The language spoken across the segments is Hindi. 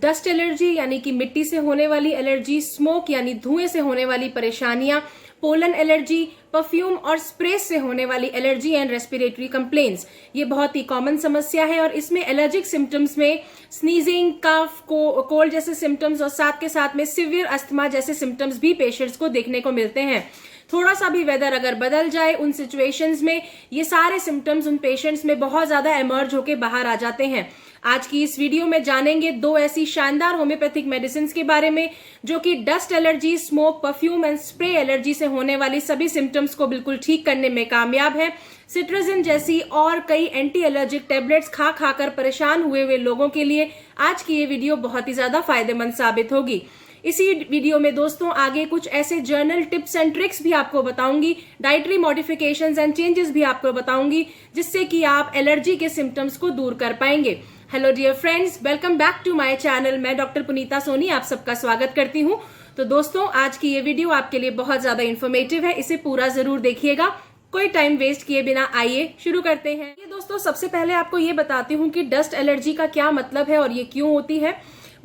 डस्ट एलर्जी यानी कि मिट्टी से होने वाली एलर्जी, स्मोक यानी धुएं से होने वाली परेशानियां, पोलन एलर्जी, परफ्यूम और स्प्रे से होने वाली एलर्जी एंड रेस्पिरेटरी कंप्लेंट्स। ये बहुत ही कॉमन समस्या है और इसमें एलर्जिक सिम्टम्स में स्नीजिंग, कफ, कोल्ड जैसे सिम्टम्स और साथ के साथ में सिवियर अस्थमा जैसे सिम्टम्स भी पेशेंट्स को देखने को मिलते हैं। थोड़ा सा भी वेदर अगर बदल जाए उन सिचुएशंस में ये सारे सिम्टम्स उन पेशेंट्स में बहुत ज्यादा एमर्ज होके बाहर आ जाते हैं। आज की इस वीडियो में जानेंगे 2 ऐसी शानदार होम्योपैथिक मेडिसिन के बारे में जो कि dust allergy, smoke, perfume and spray allergy से होने वाली सभी सिम्टम्स को बिल्कुल ठीक करने में कामयाब है। सिट्राजिन जैसी और कई एंटी एलर्जिक टेबलेट्स खा खाकर परेशान हुए लोगों के लिए आज की ये वीडियो बहुत ही ज्यादा फायदेमंद साबित होगी। इसी वीडियो में दोस्तों आगे कुछ ऐसे जर्नल टिप्स एंड ट्रिक्स भी आपको बताऊंगी, डाइटरी मॉडिफिकेशंस एंड चेंजेस भी आपको बताऊंगी जिससे कि आप एलर्जी के सिम्टम्स को दूर कर पाएंगे। Hello dear friends, welcome back to my channel. मैं डॉक्टर पुनीता सोनी आप सबका स्वागत करती हूँ। तो दोस्तों आज की ये वीडियो आपके लिए बहुत ज्यादा इन्फॉर्मेटिव है, इसे पूरा जरूर देखिएगा। कोई टाइम वेस्ट किए बिना आइए शुरू करते हैं। ये दोस्तों सबसे पहले आपको ये बताती हूँ कि डस्ट एलर्जी का क्या मतलब है और ये क्यों होती है।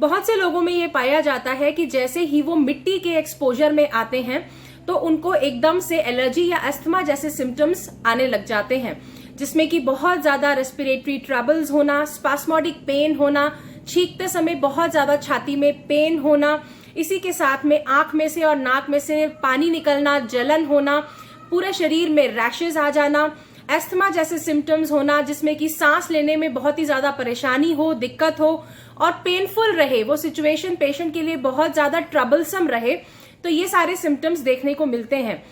बहुत से लोगों में ये पाया जाता है कि जैसे ही वो मिट्टी के एक्सपोजर में आते हैं तो उनको एकदम से एलर्जी या अस्थमा जैसे सिम्टम्स आने लग जाते हैं, जिसमें कि बहुत ज्यादा रेस्पिरेटरी ट्रबल्स होना, स्पास्मोडिक पेन होना, छींकते समय बहुत ज्यादा छाती में पेन होना, इसी के साथ में आंख में से और नाक में से पानी निकलना, जलन होना, पूरे शरीर में रैशेज आ जाना, अस्थमा जैसे सिम्टम्स होना जिसमें कि सांस लेने में बहुत ही ज्यादा परेशानी हो, दिक्कत हो और पेनफुल रहे, वो सिचुएशन पेशेंट के लिए बहुत ज्यादा ट्रबलसम रहे, तो ये सारे सिम्टम्स देखने को मिलते हैं।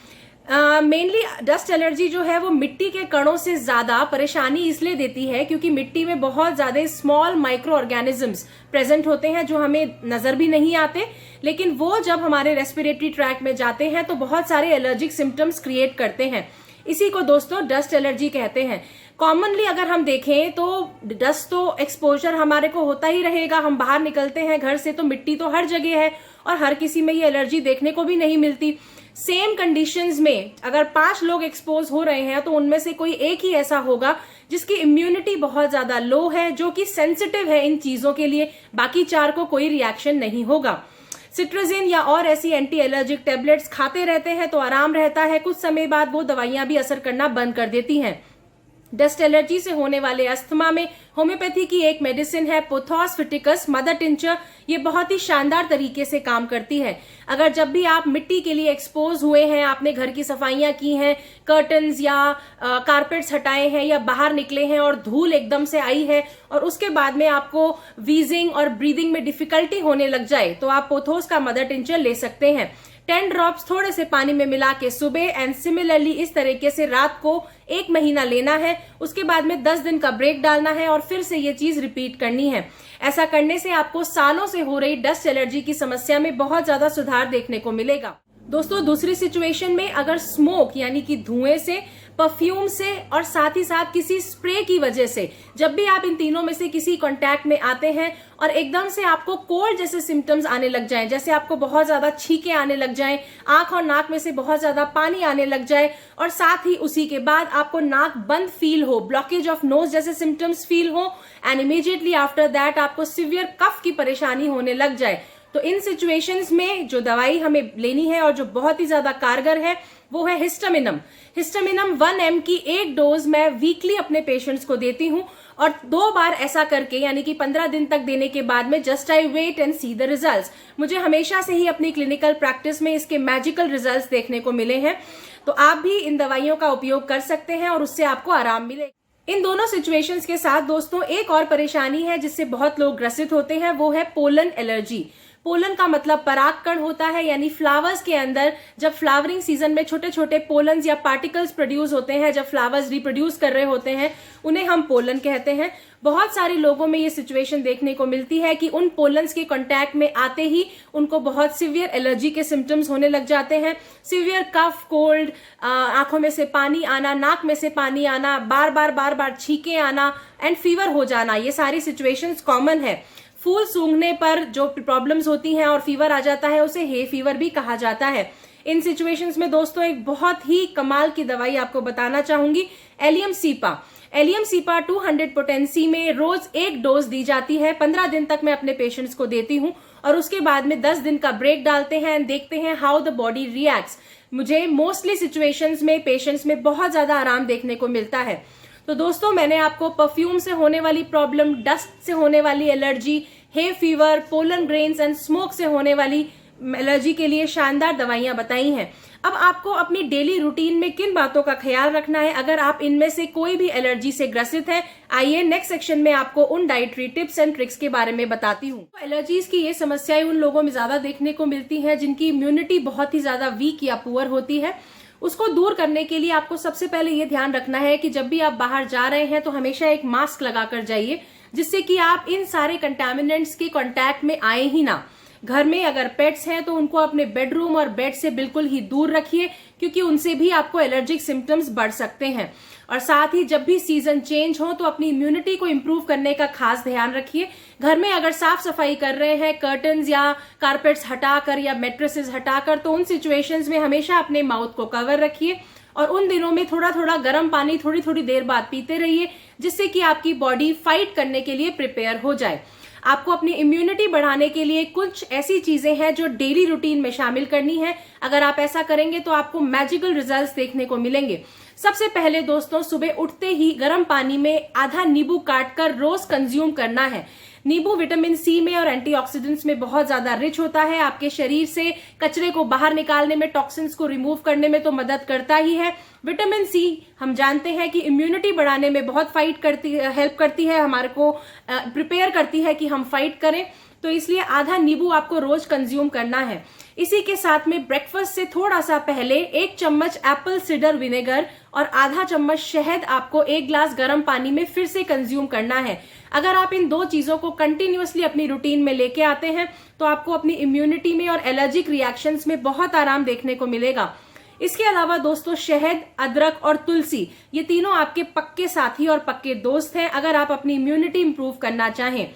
मेनली डस्ट एलर्जी जो है वो मिट्टी के कणों से ज्यादा परेशानी इसलिए देती है क्योंकि मिट्टी में बहुत ज्यादा स्मॉल माइक्रो ऑर्गेनिजम्स प्रेजेंट होते हैं जो हमें नजर भी नहीं आते, लेकिन वो जब हमारे रेस्पिरेटरी ट्रैक्ट में जाते हैं तो बहुत सारे एलर्जिक सिम्टम्स क्रिएट करते हैं। इसी को दोस्तों डस्ट एलर्जी कहते हैं। कॉमनली अगर हम देखें तो डस्ट तो एक्सपोजर हमारे को होता ही रहेगा, हम बाहर निकलते हैं घर से तो मिट्टी तो हर जगह है और हर किसी में ये एलर्जी देखने को भी नहीं मिलती। सेम कंडीशंस में अगर 5 लोग एक्सपोज हो रहे हैं तो उनमें से कोई एक ही ऐसा होगा जिसकी इम्यूनिटी बहुत ज्यादा लो है, जो कि सेंसिटिव है इन चीजों के लिए, बाकी 4 को कोई रिएक्शन नहीं होगा। सिट्राजिन या और ऐसी एंटी एलर्जिक टेबलेट्स खाते रहते हैं तो आराम रहता है, कुछ समय बाद वो दवाइयां भी असर करना बंद कर देती हैं। डस्ट एलर्जी से होने वाले अस्थमा में होम्योपैथी की एक मेडिसिन है पोथोस फिटिकस मदर टिंचर। ये बहुत ही शानदार तरीके से काम करती है। अगर जब भी आप मिट्टी के लिए एक्सपोज हुए हैं, आपने घर की सफाइयां की हैं, कर्टन्स या कारपेट्स हटाए हैं या बाहर निकले हैं और धूल एकदम से आई है और उसके बाद में आपको वीजिंग और ब्रीदिंग में डिफिकल्टी होने लग जाए तो आप पोथोस का मदर टिंचर ले सकते हैं। 10 ड्रॉप्स थोड़े से पानी में मिला के सुबह एंड सिमिलरली इस तरीके से रात को 1 महीना लेना है। उसके बाद में 10 दिन का ब्रेक डालना है और फिर से ये चीज रिपीट करनी है। ऐसा करने से आपको सालों से हो रही डस्ट एलर्जी की समस्या में बहुत ज्यादा सुधार देखने को मिलेगा। दोस्तों दूसरी सिचुएशन में अगर स्मोक यानी कि धुएं से, परफ्यूम से और साथ ही साथ किसी स्प्रे की वजह से जब भी आप इन तीनों में से किसी कांटेक्ट में आते हैं और एकदम से आपको कोल्ड जैसे सिम्टम्स आने लग जाएं, जैसे आपको बहुत ज्यादा छींके आने लग जाएं, आंख और नाक में से बहुत ज्यादा पानी आने लग जाए और साथ ही उसी के बाद आपको नाक बंद फील हो, ब्लॉकेज ऑफ नोज जैसे सिम्टम्स फील हो एंड इमीडिएटली आफ्टर दैट आपको सिवियर कफ की परेशानी होने लग जाए, तो इन सिचुएशंस में जो दवाई हमें लेनी है और जो बहुत ही ज्यादा कारगर है वो है हिस्टामिनम। हिस्टामिनम 1 mg की 1 डोज मैं वीकली अपने पेशेंट्स को देती हूँ और 2 बार ऐसा करके यानी कि 15 दिन तक देने के बाद में just I wait and see the results. मुझे हमेशा से ही अपनी क्लिनिकल प्रैक्टिस में इसके मैजिकल रिजल्ट्स देखने को मिले हैं, तो आप भी इन दवाइयों का उपयोग कर सकते हैं और उससे आपको आराम मिलेगा। इन दोनों सिचुएशंस के साथ दोस्तों एक और परेशानी है जिससे बहुत लोग ग्रसित होते हैं, वो है पोलन एलर्जी। पोलन का मतलब परागकण होता है, यानी फ्लावर्स के अंदर जब फ्लावरिंग सीजन में छोटे छोटे पोलन्स या पार्टिकल्स प्रोड्यूस होते हैं, जब फ्लावर्स रिप्रोड्यूस कर रहे होते हैं, उन्हें हम पोलन कहते हैं। बहुत सारे लोगों में ये सिचुएशन देखने को मिलती है कि उन पोलन्स के कांटेक्ट में आते ही उनको बहुत सिवियर एलर्जी के सिम्टम्स होने लग जाते हैं। सिवियर कफ, कोल्ड, आंखों में से पानी आना, नाक में से पानी आना, बार बार छींके आना एंड फीवर हो जाना, ये सारी सिचुएशंस कॉमन है। फूल सूंघने पर जो प्रॉब्लम्स होती हैं और फीवर आ जाता है उसे हे फीवर भी कहा जाता है। इन सिचुएशंस में दोस्तों एक बहुत ही कमाल की दवाई आपको बताना चाहूंगी, allium cepa. Allium cepa 200 potency में रोज 1 डोज दी जाती है। 15 दिन तक मैं अपने पेशेंट्स को देती हूं और उसके बाद में 10 दिन का ब्रेक डालते हैं एंड देखते हैं हाउ द बॉडी रिएक्ट्स। मुझे मोस्टली सिचुएशंस में पेशेंट्स में बहुत ज्यादा आराम देखने को मिलता है। तो दोस्तों मैंने आपको परफ्यूम से होने वाली प्रॉब्लम, डस्ट से होने वाली allergy, hay fever, pollen grains and smoke से होने वाली एलर्जी के लिए शानदार दवाइयां बताई हैं। अब आपको अपनी डेली रूटीन में किन बातों का ख्याल रखना है अगर आप इनमें से कोई भी एलर्जी से ग्रसित है, आइए नेक्स्ट सेक्शन में आपको उन डाइटरी टिप्स एंड ट्रिक्स के बारे में बताती हूँ। तो एलर्जीज की ये समस्याएं उन लोगों में ज्यादा देखने को मिलती हैं जिनकी इम्यूनिटी बहुत ही ज्यादा वीक या पुअर होती है। उसको दूर करने के लिए आपको सबसे पहले ये ध्यान रखना है कि जब भी आप बाहर जा रहे हैं तो हमेशा एक मास्क लगाकर जाइए, जिससे कि आप इन सारे कंटामिनेंट्स के कांटेक्ट में आए ही ना। घर में अगर पेट्स हैं तो उनको अपने बेडरूम और बेड से बिल्कुल ही दूर रखिए, क्योंकि उनसे भी आपको एलर्जिक सिम्टम्स बढ़ सकते हैं। और साथ ही जब भी सीजन चेंज हो तो अपनी इम्यूनिटी को इम्प्रूव करने का खास ध्यान रखिए। घर में अगर साफ सफाई कर रहे हैं, कर्टन्स या कारपेट्स हटाकर या मैट्रेसेस हटाकर, तो उन सिचुएशंस में हमेशा अपने माउथ को कवर रखिए और उन दिनों में थोड़ा थोड़ा गर्म पानी थोड़ी थोड़ी देर बाद पीते रहिए, जिससे कि आपकी बॉडी फाइट करने के लिए प्रिपेयर हो जाए। आपको अपनी इम्यूनिटी बढ़ाने के लिए कुछ ऐसी चीजें हैं जो डेली रूटीन में शामिल करनी है। अगर आप ऐसा करेंगे तो आपको मैजिकल रिजल्ट्स देखने को मिलेंगे। सबसे पहले दोस्तों, सुबह उठते ही गर्म पानी में आधा नींबू काटकर रोज कंज्यूम करना है। नींबू विटामिन सी में और एंटीऑक्सीडेंट्स में बहुत ज्यादा रिच होता है। आपके शरीर से कचरे को बाहर निकालने में, टॉक्सिन्स को रिमूव करने में तो मदद करता ही है। विटामिन सी हम जानते हैं कि इम्यूनिटी बढ़ाने में बहुत हेल्प करती है, हमारे को प्रिपेयर करती है कि हम फाइट करें। तो इसलिए आधा नींबू आपको रोज कंज्यूम करना है। इसी के साथ में ब्रेकफास्ट से थोड़ा सा पहले 1 चम्मच एप्पल सिडर विनेगर और आधा चम्मच शहद आपको 1 ग्लास गर्म पानी में फिर से कंज्यूम करना है। अगर आप इन 2 चीजों को कंटिन्यूअसली अपनी रूटीन में लेके आते हैं तो आपको अपनी इम्यूनिटी में और एलर्जिक रिएक्शंस में बहुत आराम देखने को मिलेगा। इसके अलावा दोस्तों, शहद, अदरक और तुलसी, ये तीनों आपके पक्के साथी और पक्के दोस्त हैं अगर आप अपनी इम्यूनिटी इंप्रूव करना चाहें।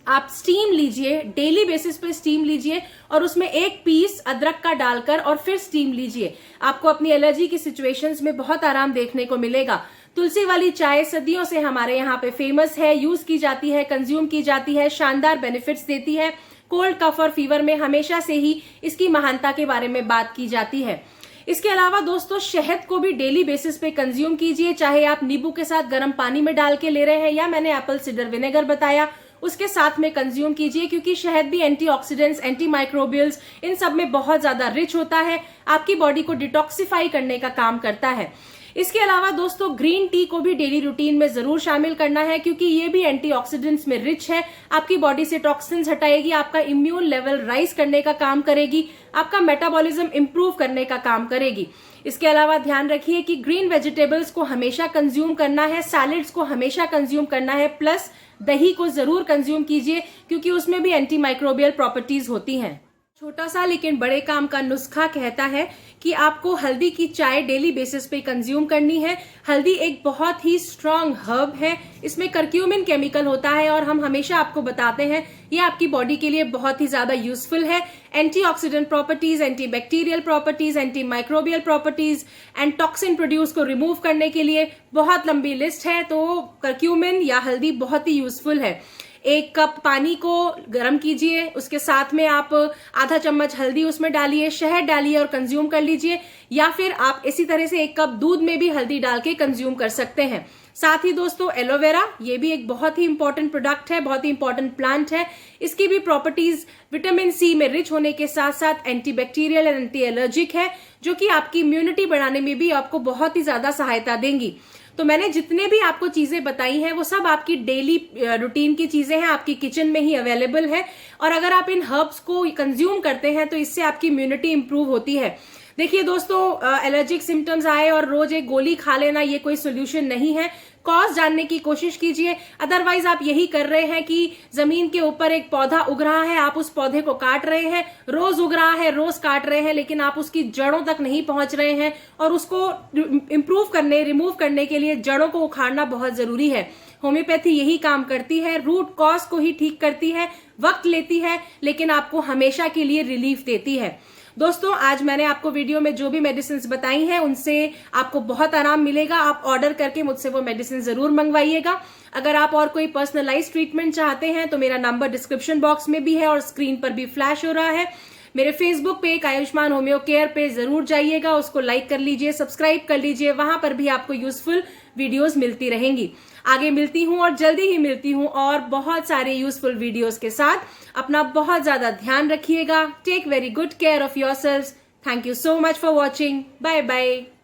आप स्टीम लीजिए, डेली बेसिस पे स्टीम लीजिए और उसमें 1 पीस अदरक का डालकर और फिर स्टीम लीजिए। आपको अपनी एलर्जी की सिचुएशंस में बहुत आराम देखने को मिलेगा। तुलसी वाली चाय सदियों से हमारे यहाँ पे फेमस है, यूज की जाती है, कंज्यूम की जाती है, शानदार बेनिफिट्स देती है। कोल्ड, कफ और फीवर में हमेशा से ही इसकी महानता के बारे में बात की जाती है। इसके अलावा दोस्तों, शहद को भी डेली बेसिस पे कंज्यूम कीजिए, चाहे आप नींबू के साथ गर्म पानी में डाल के ले रहे हैं या मैंने एप्पल सिडर विनेगर बताया उसके साथ में कंज्यूम कीजिए, क्योंकि शहद भी एंटीऑक्सीडेंट्स, एंटीमाइक्रोबियल्स, इन सब में बहुत ज्यादा रिच होता है, आपकी बॉडी को डिटॉक्सिफाई करने का काम करता है। इसके अलावा दोस्तों, ग्रीन टी को भी डेली रूटीन में जरूर शामिल करना है, क्योंकि ये भी एंटीऑक्सीडेंट्स में रिच है, आपकी बॉडी से टॉक्सिन्स हटाएगी, आपका इम्यून लेवल राइज करने का काम करेगी, आपका मेटाबॉलिज्म इंप्रूव करने का काम करेगी। इसके अलावा ध्यान रखिए कि ग्रीन वेजिटेबल्स को हमेशा कंज्यूम करना है, सैलेड्स को हमेशा कंज्यूम करना है, प्लस दही को जरूर कंज्यूम कीजिए, क्योंकि उसमें भी एंटीमाइक्रोबियल प्रॉपर्टीज होती हैं। छोटा सा लेकिन बड़े काम का नुस्खा कहता है कि आपको हल्दी की चाय डेली बेसिस पे कंज्यूम करनी है। हल्दी एक बहुत ही स्ट्रांग हर्ब है, इसमें करक्यूमिन केमिकल होता है और हम हमेशा आपको बताते हैं ये आपकी बॉडी के लिए बहुत ही ज्यादा यूजफुल है। Antioxidant properties, antibacterial properties, antimicrobial properties and toxin produce को रिमूव करने के लिए बहुत लंबी लिस्ट है। तो करक्यूमिन या हल्दी बहुत ही यूजफुल है। 1 कप पानी को गर्म कीजिए, उसके साथ में आप आधा चम्मच हल्दी उसमें डालिए, शहद डालिए और कंज्यूम कर लीजिए, या फिर आप इसी तरह से 1 कप दूध में भी हल्दी डाल के कंज्यूम कर सकते हैं। साथ ही दोस्तों, एलोवेरा, ये भी एक बहुत ही इंपॉर्टेंट प्रोडक्ट है, बहुत ही इंपॉर्टेंट प्लांट है। इसकी भी प्रॉपर्टीज विटामिन सी में रिच होने के साथ साथ एंटीबैक्टीरियल एंड एंटी एलर्जिक है, जो कि आपकी इम्यूनिटी बढ़ाने में भी आपको बहुत ही ज्यादा सहायता देंगी। तो मैंने जितने भी आपको चीजें बताई हैं वो सब आपकी डेली रूटीन की चीजें हैं, आपकी किचन में ही अवेलेबल है। और अगर आप इन हर्ब्स को कंज्यूम करते हैं तो इससे आपकी इम्यूनिटी इंप्रूव होती है। देखिए दोस्तों, एलर्जिक सिम्टम्स आए और रोज एक गोली खा लेना ये कोई सोल्यूशन नहीं है। कॉज जानने की कोशिश कीजिए। अदरवाइज आप यही कर रहे हैं कि जमीन के ऊपर एक पौधा उग रहा है, आप उस पौधे को काट रहे हैं, रोज उग रहा है, रोज काट रहे हैं, लेकिन आप उसकी जड़ों तक नहीं पहुंच रहे हैं। और उसको इंप्रूव करने, रिमूव करने के लिए जड़ों को उखाड़ना बहुत जरूरी है। होम्योपैथी यही काम करती है, रूट कॉज को ही ठीक करती है, वक्त लेती है, लेकिन आपको हमेशा के लिए रिलीफ देती है। दोस्तों, आज मैंने आपको वीडियो में जो भी मेडिसिन बताई हैं उनसे आपको बहुत आराम मिलेगा। आप ऑर्डर करके मुझसे वो मेडिसिन जरूर मंगवाइएगा। अगर आप और कोई पर्सनलाइज ट्रीटमेंट चाहते हैं तो मेरा नंबर डिस्क्रिप्शन बॉक्स में भी है और स्क्रीन पर भी फ्लैश हो रहा है। मेरे फेसबुक पे आयुष्मान होम्यो केयर पे जरूर जाइएगा, उसको लाइक कर लीजिए, सब्सक्राइब कर लीजिए। वहां पर भी आपको यूजफुल वीडियोस मिलती रहेंगी। आगे मिलती हूं और जल्दी ही मिलती हूं और बहुत सारे यूजफुल वीडियोस के साथ। अपना बहुत ज्यादा ध्यान रखिएगा। Take very good care of yourselves. Thank you so much for watching. Bye bye.